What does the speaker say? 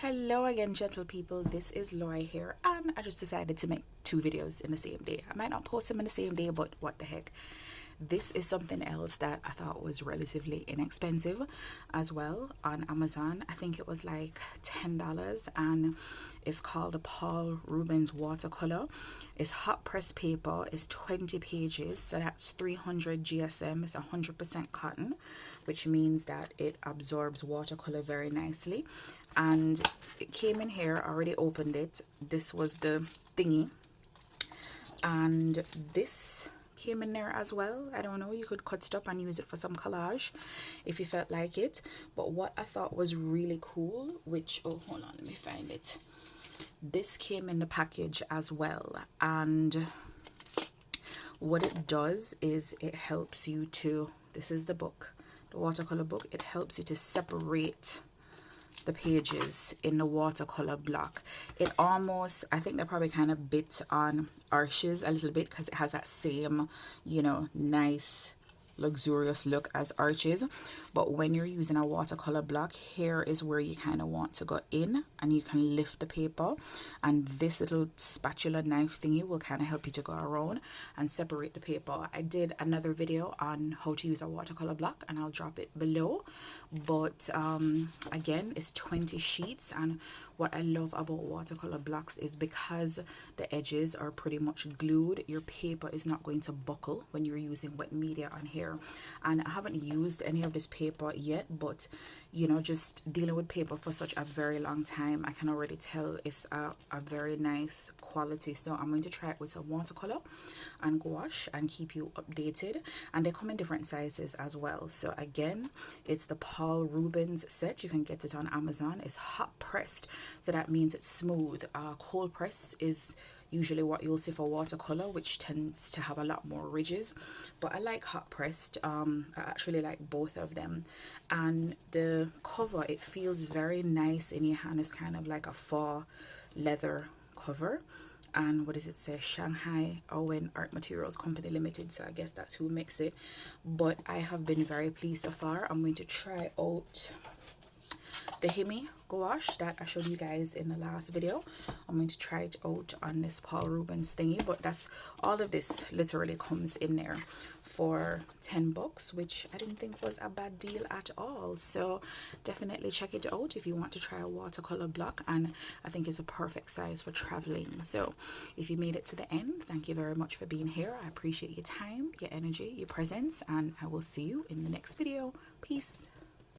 Hello again, gentle people. This is Laura here, and I just decided to make two videos in the same day. I might not post them in the same day, but what the heck. This is something else that I thought was relatively inexpensive as well on Amazon. I think it was like $10, and it's called a Paul Reubens watercolor. It's hot press paper. It's 20 pages, so that's 300 GSM. It's 100% cotton, which means that it absorbs watercolor very nicely. And it came in here. I already opened it. This was the thingy, and this came in there as well. I don't know, you could cut stuff and use it for some collage if you felt like it. But what I thought was really cool, which, oh, hold on, let me find it. This came in the package as well, and what it does is it helps you to, this is the book, the watercolor book. It helps you to separate the pages in the watercolor block. It almost, I think they're probably kind of bit on arches a little bit because it has that same, you know, nice luxurious look as arches. But when you're using a watercolor block, here is where you kind of want to go in, and you can lift the paper, and this little spatula knife thingy will kind of help you to go around and separate the paper. I did another video on how to use a watercolor block, and I'll drop it below. But again, it's 20 sheets, and what I love about watercolor blocks is because the edges are pretty much glued, your paper is not going to buckle when you're using wet media on here. And I haven't used any of this paper yet, but you know, just dealing with paper for such a very long time, I can already tell it's a very nice quality. So I'm going to try it with some watercolor and gouache and keep you updated. And they come in different sizes as well. So again, it's the Paul Reubens set. You can get it on Amazon. It's hot pressed, so that means it's smooth. Cold press is usually what you'll see for watercolor, which tends to have a lot more ridges, but I like hot pressed. I actually like both of them. And the cover, it feels very nice in your hand. It's kind of like a faux leather cover. And what does it say? Shanghai Owen Art Materials Company Limited. So I guess that's who makes it. But I have been very pleased so far. I'm going to try out the Himi gouache that I showed you guys in the last video. I'm going to try it out on this Paul Reubens thingy, but that's all of this literally comes in there for 10 bucks, which I didn't think was a bad deal at all. So definitely check it out if you want to try a watercolor block, and I think it's a perfect size for traveling. So if you made it to the end, thank you very much for being here. I appreciate your time, your energy, your presence, and I will see you in the next video. Peace.